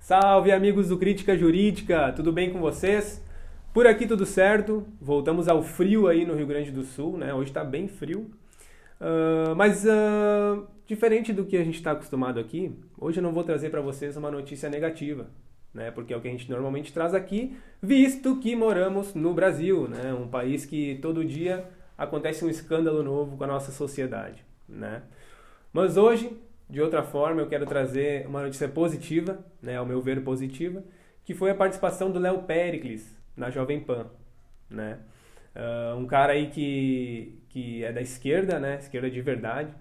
Salve amigos do Crítica Jurídica, tudo bem com vocês? Por aqui tudo certo, voltamos ao frio aí no Rio Grande do Sul, né? Hoje está bem frio, mas diferente do que a gente está acostumado aqui, hoje eu não vou trazer para vocês uma notícia negativa, né? Porque é o que a gente normalmente traz aqui, visto que moramos no Brasil, né? Um país que todo dia acontece um escândalo novo com a nossa sociedade, né? Mas hoje, de outra forma, eu quero trazer uma notícia positiva, né, ao meu ver positiva, que foi a participação do Léo Péricles na Jovem Pan, né? Um cara aí que é da esquerda, né, esquerda de verdade,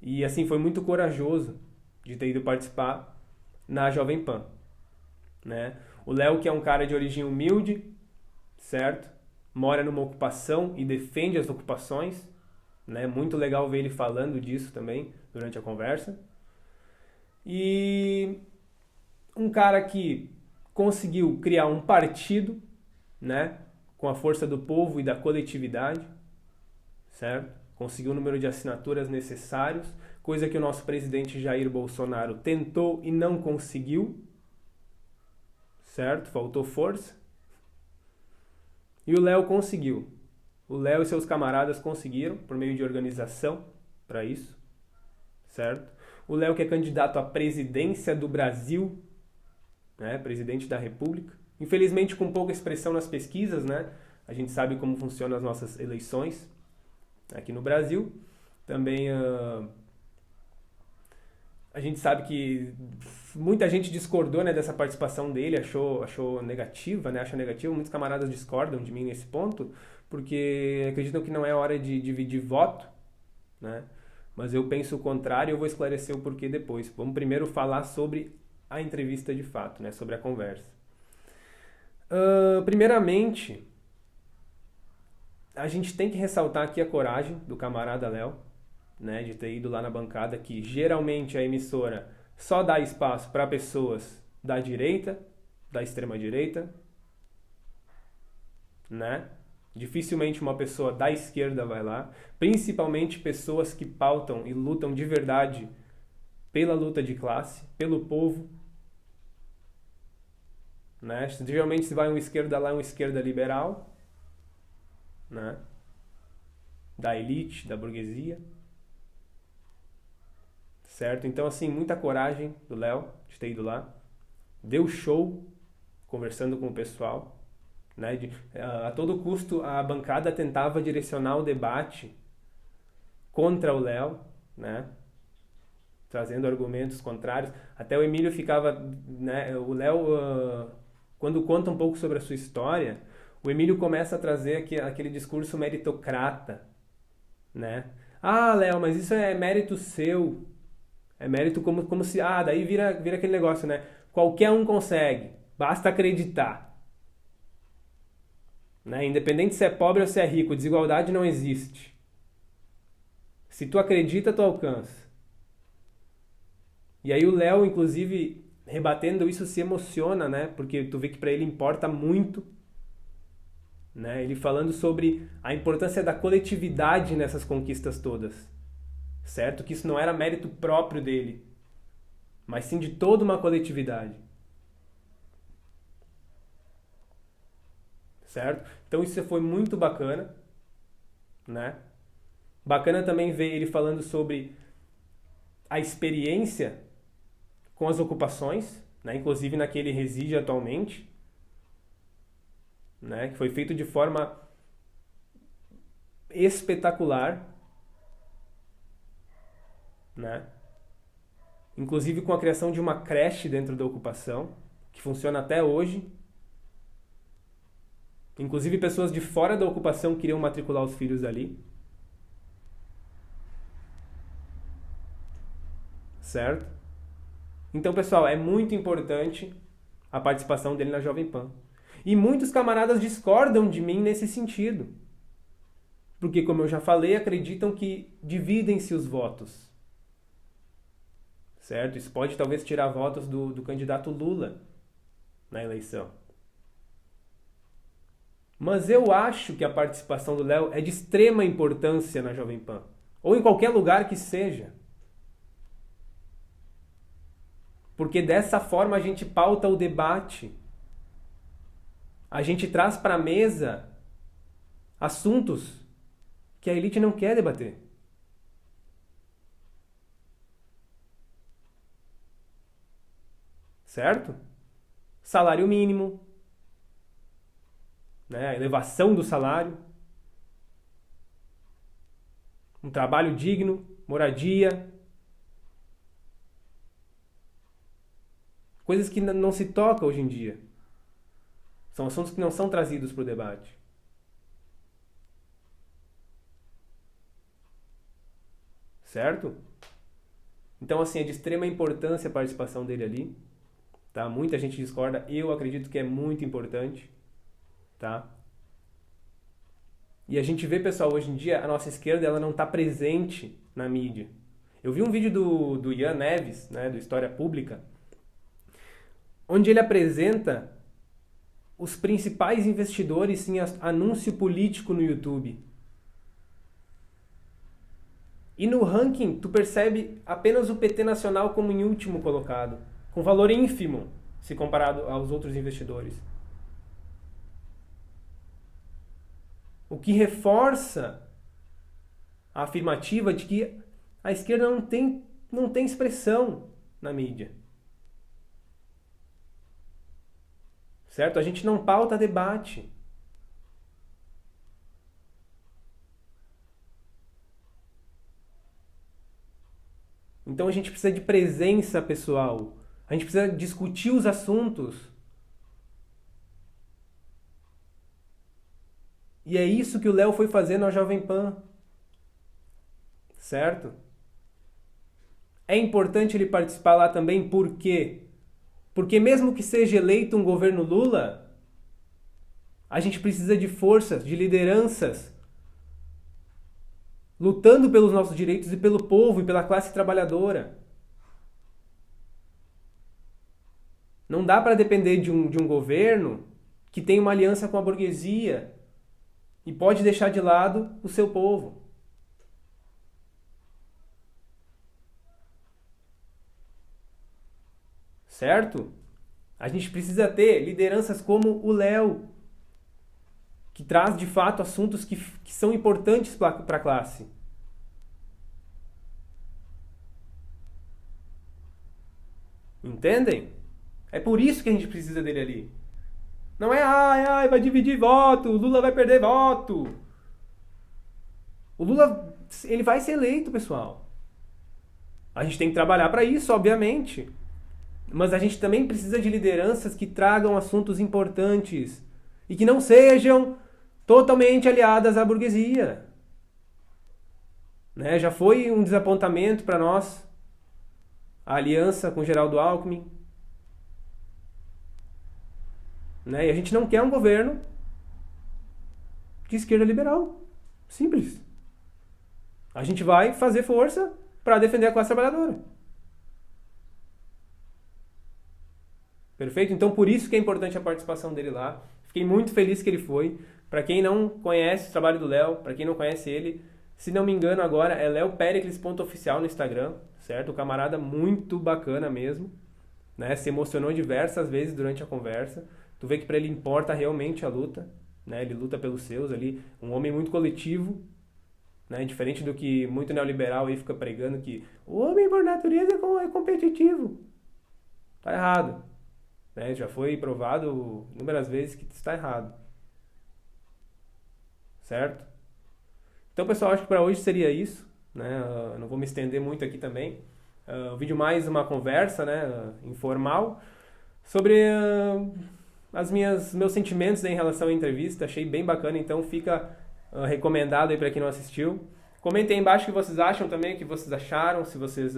e assim foi muito corajoso de ter ido participar na Jovem Pan, né? O Léo, que é um cara de origem humilde, certo? Mora numa ocupação e defende as ocupações, né? Muito legal ver ele falando disso também durante a conversa. E um cara que conseguiu criar um partido, né, com a força do povo e da coletividade, certo? Conseguiu o número de assinaturas necessários, coisa que o nosso presidente Jair Bolsonaro tentou e não conseguiu, certo? Faltou força. E o Léo conseguiu. O Léo e seus camaradas conseguiram, por meio de organização, para isso, certo? O Léo, que é candidato à presidência do Brasil, né, presidente da República, infelizmente com pouca expressão nas pesquisas, né? A gente sabe como funcionam as nossas eleições aqui no Brasil. Também a gente sabe que muita gente discordou, né, dessa participação dele, achou negativa, né? Acha negativa. Muitos camaradas discordam de mim nesse ponto, porque acreditam que não é hora de dividir voto, né? Mas eu penso o contrário e eu vou esclarecer o porquê depois. Vamos primeiro falar sobre a entrevista de fato, né? Sobre a conversa. Primeiramente, a gente tem que ressaltar aqui a coragem do camarada Léo, né? De ter ido lá na bancada, que geralmente a emissora só dá espaço para pessoas da direita, da extrema-direita, né? Dificilmente uma pessoa da esquerda vai lá, principalmente pessoas que pautam e lutam de verdade pela luta de classe, pelo povo, né? Geralmente se vai uma esquerda lá, uma esquerda liberal, né? Da elite, da burguesia, certo? Então assim, muita coragem do Léo de ter ido lá, deu show conversando com o pessoal. Né? A todo custo a bancada tentava direcionar o debate contra o Léo, né? Trazendo argumentos contrários. Até o Emílio ficava, né? O Léo, quando conta um pouco sobre a sua história, o Emílio começa a trazer aquele discurso meritocrata, né? Ah, Léo, mas isso é mérito seu. É mérito como se... Ah, daí vira aquele negócio, né? Qualquer um consegue, basta acreditar. Né? Independente se é pobre ou se é rico, desigualdade não existe. Se tu acredita, tu alcança. E aí o Léo, inclusive, rebatendo isso, se emociona, né? Porque tu vê que para ele importa muito, né? Ele falando sobre a importância da coletividade nessas conquistas todas, certo? Que isso não era mérito próprio dele, mas sim de toda uma coletividade. Certo? Então isso foi muito bacana, né? Bacana também ver ele falando sobre a experiência com as ocupações, né? Inclusive na que ele reside atualmente, né? Que foi feito de forma espetacular, né? Inclusive com a criação de uma creche dentro da ocupação, que funciona até hoje. Inclusive pessoas de fora da ocupação queriam matricular os filhos ali. Certo? Então, pessoal, é muito importante a participação dele na Jovem Pan. E muitos camaradas discordam de mim nesse sentido. Porque, como eu já falei, acreditam que dividem-se os votos. Certo? Isso pode talvez tirar votos do candidato Lula na eleição. Mas eu acho que a participação do Léo é de extrema importância na Jovem Pan. Ou em qualquer lugar que seja. Porque dessa forma a gente pauta o debate. A gente traz para a mesa assuntos que a elite não quer debater. Certo? Salário mínimo, né? A elevação do salário, um trabalho digno, moradia, coisas que não se tocam hoje em dia. São assuntos que não são trazidos para o debate. Certo? Então, assim, é de extrema importância a participação dele ali. Tá? Muita gente discorda. Eu acredito que é muito importante. Tá? E a gente vê, pessoal, hoje em dia, a nossa esquerda ela não está presente na mídia. Eu vi um vídeo do Ian Neves, né, do História Pública, onde ele apresenta os principais investidores em anúncio político no YouTube. E no ranking, tu percebe apenas o PT Nacional como em último colocado, com valor ínfimo, se comparado aos outros investidores. O que reforça a afirmativa de que a esquerda não tem expressão na mídia. Certo? A gente não pauta debate. Então a gente precisa de presença pessoal. A gente precisa discutir os assuntos. E é isso que o Léo foi fazer na Jovem Pan. Certo? É importante ele participar lá também, por quê? Porque mesmo que seja eleito um governo Lula, a gente precisa de forças, de lideranças, lutando pelos nossos direitos e pelo povo e pela classe trabalhadora. Não dá para depender de um governo que tem uma aliança com a burguesia e pode deixar de lado o seu povo. Certo? A gente precisa ter lideranças como o Léo, que traz de fato assuntos que são importantes para a classe. Entendem? É por isso que a gente precisa dele ali. Não é, vai dividir voto, o Lula vai perder voto. O Lula, ele vai ser eleito, pessoal. A gente tem que trabalhar para isso, obviamente. Mas a gente também precisa de lideranças que tragam assuntos importantes e que não sejam totalmente aliadas à burguesia. Né? Já foi um desapontamento para nós a aliança com Geraldo Alckmin. Né? E a gente não quer um governo de esquerda liberal. Simples. A gente vai fazer força para defender a classe trabalhadora. Perfeito? Então, por isso que é importante a participação dele lá. Fiquei muito feliz que ele foi. Para quem não conhece o trabalho do Léo, para quem não conhece ele, se não me engano agora é leopericles.oficial no Instagram, certo? O camarada muito bacana mesmo, né? Se emocionou diversas vezes durante a conversa. Tu vê que para ele importa realmente a luta, né? Ele luta pelos seus ali, um homem muito coletivo, né? Diferente do que muito neoliberal aí fica pregando que o homem por natureza é competitivo. Tá errado. Né? Já foi provado inúmeras vezes que está errado. Certo? Então, pessoal, acho que para hoje seria isso. Né? Não vou me estender muito aqui também. O vídeo mais uma conversa, né? Informal sobre meus sentimentos em relação à entrevista. Achei bem bacana, então fica recomendado aí para quem não assistiu. Comentem aí embaixo o que vocês acham também, o que vocês acharam, se vocês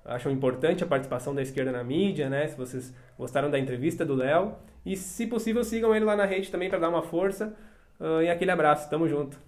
acham importante a participação da esquerda na mídia, né? Se vocês gostaram da entrevista do Léo. E, se possível, sigam ele lá na rede também para dar uma força. E aquele abraço. Tamo junto.